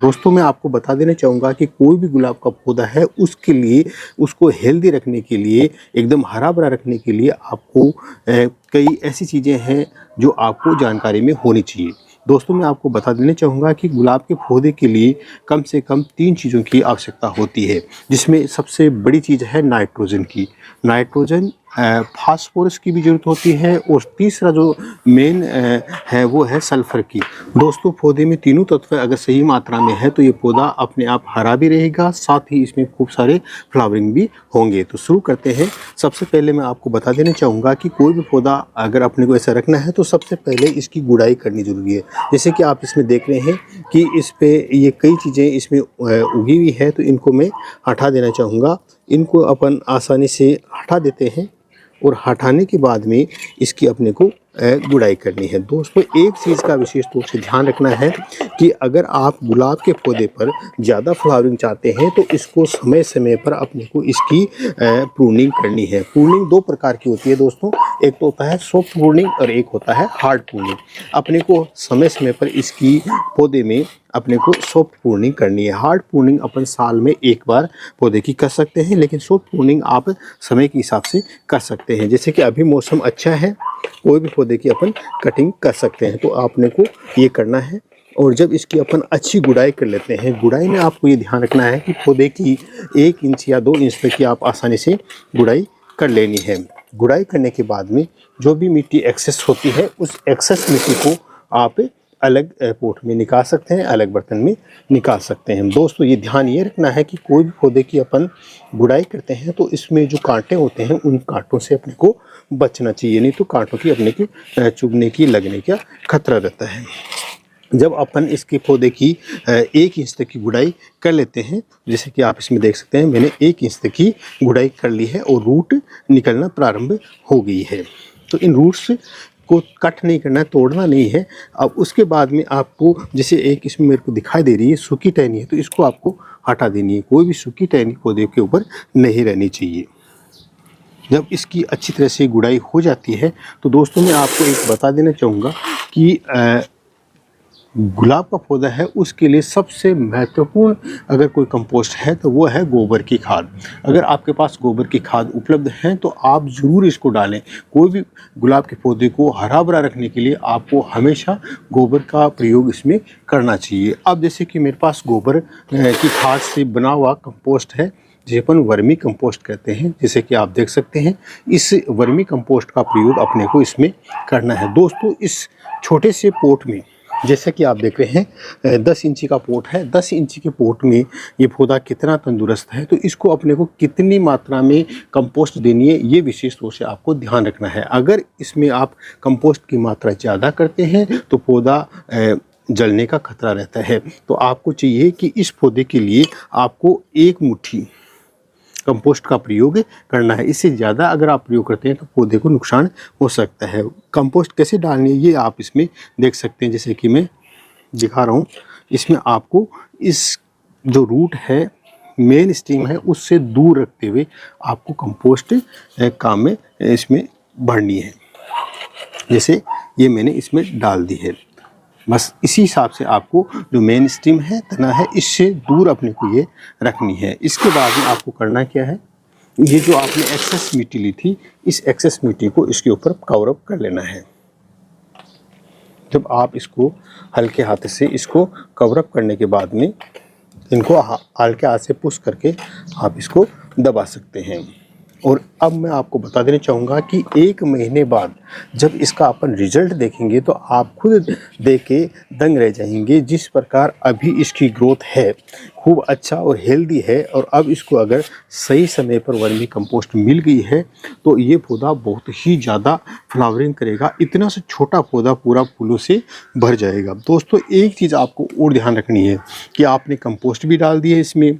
दोस्तों मैं आपको बता देना चाहूँगा कि कोई भी गुलाब का पौधा है उसके लिए उसको हेल्दी रखने के लिए एकदम हरा-भरा रखने के लिए आपको कई ऐसी चीज़ें हैं जो आपको जानकारी में होनी चाहिए। दोस्तों मैं आपको बता देना चाहूँगा कि गुलाब के पौधे के लिए कम से कम 3 चीज़ों की आवश्यकता होती है, जिसमें सबसे बड़ी चीज़ है नाइट्रोजन की। नाइट्रोजन फास्फोरस की भी ज़रूरत होती है और तीसरा जो मेन है वो है सल्फ़र की। दोस्तों पौधे में तीनों तत्व अगर सही मात्रा में है तो ये पौधा अपने आप हरा भी रहेगा, साथ ही इसमें खूब सारे फ्लावरिंग भी होंगे। तो शुरू करते हैं। सबसे पहले मैं आपको बता देना चाहूँगा कि कोई भी पौधा अगर अपने को ऐसा रखना है तो सबसे पहले इसकी गुड़ाई करनी ज़रूरी है। जैसे कि आप इसमें देख रहे हैं कि इस पे ये कई चीज़ें इसमें उगी हुई है, तो इनको मैं हटा देना चाहूँगा। इनको अपन आसानी से हटा देते हैं और हटाने के बाद में इसकी अपने को गुड़ाई करनी है। दोस्तों एक चीज़ का विशेष रूप से ध्यान रखना है कि अगर आप गुलाब के पौधे पर ज़्यादा फ्लावरिंग चाहते हैं तो इसको समय समय पर अपने को इसकी प्रूनिंग करनी है। प्रूनिंग 2 प्रकार की होती है दोस्तों, एक तो होता है सॉफ्ट प्रूनिंग और एक होता है हार्ड प्रूनिंग। अपने को समय समय पर इसकी पौधे में अपने को सॉफ्ट प्रूनिंग करनी है। हार्ड प्रूनिंग अपन साल में एक बार पौधे की कर सकते हैं, लेकिन सॉफ्ट प्रूनिंग आप समय के हिसाब से कर सकते हैं। जैसे कि अभी मौसम अच्छा है, कोई भी पौधे की अपन कटिंग कर सकते हैं, तो आपने को ये करना है। और जब इसकी अपन अच्छी गुड़ाई कर लेते हैं, गुड़ाई में आपको ये ध्यान रखना है कि पौधे की 1 इंच या 2 इंच तक की आप आसानी से गुड़ाई कर लेनी है। गुड़ाई करने के बाद में जो भी मिट्टी एक्सेस होती है उस एक्सेस मिट्टी को आप अलग पोट में निकाल सकते हैं, अलग बर्तन में निकाल सकते हैं। दोस्तों ये ध्यान ये रखना है कि कोई भी पौधे की अपन गुड़ाई करते हैं तो इसमें जो कांटे होते हैं उन कांटों से अपने को बचना चाहिए, नहीं तो कांटों की अपने की चुभने की लगने का खतरा रहता है। जब अपन इसके पौधे की 1 इंच तक की गुड़ाई कर लेते हैं, जैसे कि आप इसमें देख सकते हैं मैंने 1 इंच तक की गुड़ाई कर ली है और रूट निकलना प्रारंभ हो गई है। तो इन रूट्स को कट नहीं करना है, तोड़ना नहीं है। अब उसके बाद में आपको जैसे एक इसमें मेरे को दिखाई दे रही है सूखी टहनी है, तो इसको आपको हटा देनी है। कोई भी सूखी टहनी पौधे के ऊपर नहीं रहनी चाहिए। जब इसकी अच्छी तरह से गुड़ाई हो जाती है तो दोस्तों मैं आपको एक बता देना चाहूँगा कि गुलाब का पौधा है उसके लिए सबसे महत्वपूर्ण अगर कोई कंपोस्ट है तो वो है गोबर की खाद। अगर आपके पास गोबर की खाद उपलब्ध है तो आप ज़रूर इसको डालें। कोई भी गुलाब के पौधे को हरा भरा रखने के लिए आपको हमेशा गोबर का प्रयोग इसमें करना चाहिए। अब जैसे कि मेरे पास गोबर की खाद से बना हुआ कंपोस्ट है, जिसे अपन वर्मी कंपोस्ट कहते हैं। जैसे कि आप देख सकते हैं इस वर्मी कंपोस्ट का प्रयोग अपने को इसमें करना है। दोस्तों इस छोटे से पोट में जैसे कि आप देख रहे हैं 10 इंची का पोट है, 10 इंची के पोट में ये पौधा कितना तंदुरुस्त है, तो इसको अपने को कितनी मात्रा में कंपोस्ट देनी है ये विशेष रूप से आपको ध्यान रखना है। अगर इसमें आप कंपोस्ट की मात्रा ज़्यादा करते हैं तो पौधा जलने का खतरा रहता है। तो आपको चाहिए कि इस पौधे के लिए आपको 1 मुट्ठी कंपोस्ट का प्रयोग करना है। इससे ज़्यादा अगर आप प्रयोग करते हैं तो पौधे को नुकसान हो सकता है। कंपोस्ट कैसे डालनी है ये आप इसमें देख सकते हैं, जैसे कि मैं दिखा रहा हूँ। इसमें आपको इस जो रूट है मेन स्टीम है उससे दूर रखते हुए आपको कंपोस्ट काम में इसमें भरनी है। जैसे ये मैंने इसमें डाल दी है, बस इसी हिसाब से आपको जो मेन स्ट्रीम है तना है इससे दूर अपने को ये रखनी है। इसके बाद में आपको करना क्या है, ये जो आपने एक्सेस मिट्टी ली थी इस एक्सेस मिट्टी को इसके ऊपर कवर अप कर लेना है। जब आप इसको हल्के हाथ से इसको कवर अप करने के बाद में इनको हल्के हाथ से पुश करके आप इसको दबा सकते हैं। और अब मैं आपको बता देना चाहूँगा कि 1 महीने बाद जब इसका अपन रिजल्ट देखेंगे तो आप खुद देख के दंग रह जाएंगे। जिस प्रकार अभी इसकी ग्रोथ है खूब अच्छा और हेल्दी है, और अब इसको अगर सही समय पर वर्मी कंपोस्ट मिल गई है तो ये पौधा बहुत ही ज़्यादा फ्लावरिंग करेगा। इतना सा छोटा पौधा पूरा फूलों से भर जाएगा। दोस्तों एक चीज़ आपको और ध्यान रखनी है कि आपने कंपोस्ट भी डाल दी है इसमें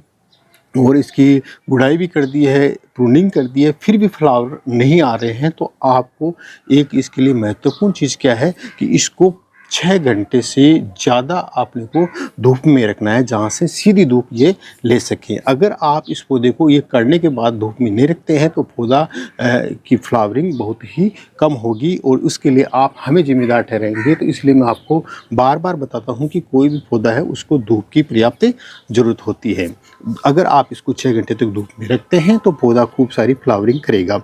और इसकी गुड़ाई भी कर दी है, प्रूनिंग कर दी है, फिर भी फ्लावर नहीं आ रहे हैं, तो आपको एक इसके लिए महत्वपूर्ण चीज़ क्या है कि इसको 6 घंटे से ज़्यादा आपने को धूप में रखना है, जहाँ से सीधी धूप ये ले सकें। अगर आप इस पौधे को ये करने के बाद धूप में नहीं रखते हैं तो पौधा की फ्लावरिंग बहुत ही कम होगी और उसके लिए आप हमें ज़िम्मेदार ठहराएंगे। तो इसलिए मैं आपको बार बार बताता हूँ कि कोई भी पौधा है उसको धूप की पर्याप्त ज़रूरत होती है। अगर आप इसको 6 घंटे तक धूप में रखते हैं तो पौधा खूब सारी फ्लावरिंग करेगा।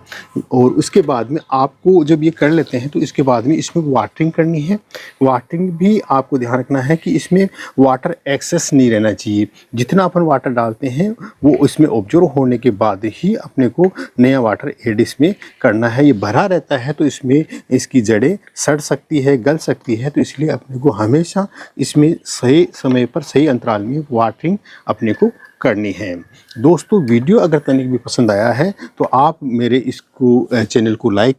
और उसके बाद में आपको जब ये कर लेते हैं तो इसके बाद में इसमें वाटरिंग करनी है। वाटरिंग भी आपको ध्यान रखना है कि इसमें वाटर एक्सेस नहीं रहना चाहिए। जितना अपन वाटर डालते हैं वो इसमें ऑब्जर्व होने के बाद ही अपने को नया वाटर ऐड इसमें करना है। ये भरा रहता है तो इसमें इसकी जड़ें सड़ सकती है, गल सकती है। तो इसलिए अपने को हमेशा इसमें सही समय पर सही अंतराल में वाटरिंग अपने को करनी है। दोस्तों, वीडियो अगर तनिक भी पसंद आया है तो आप मेरे इसको चैनल को लाइक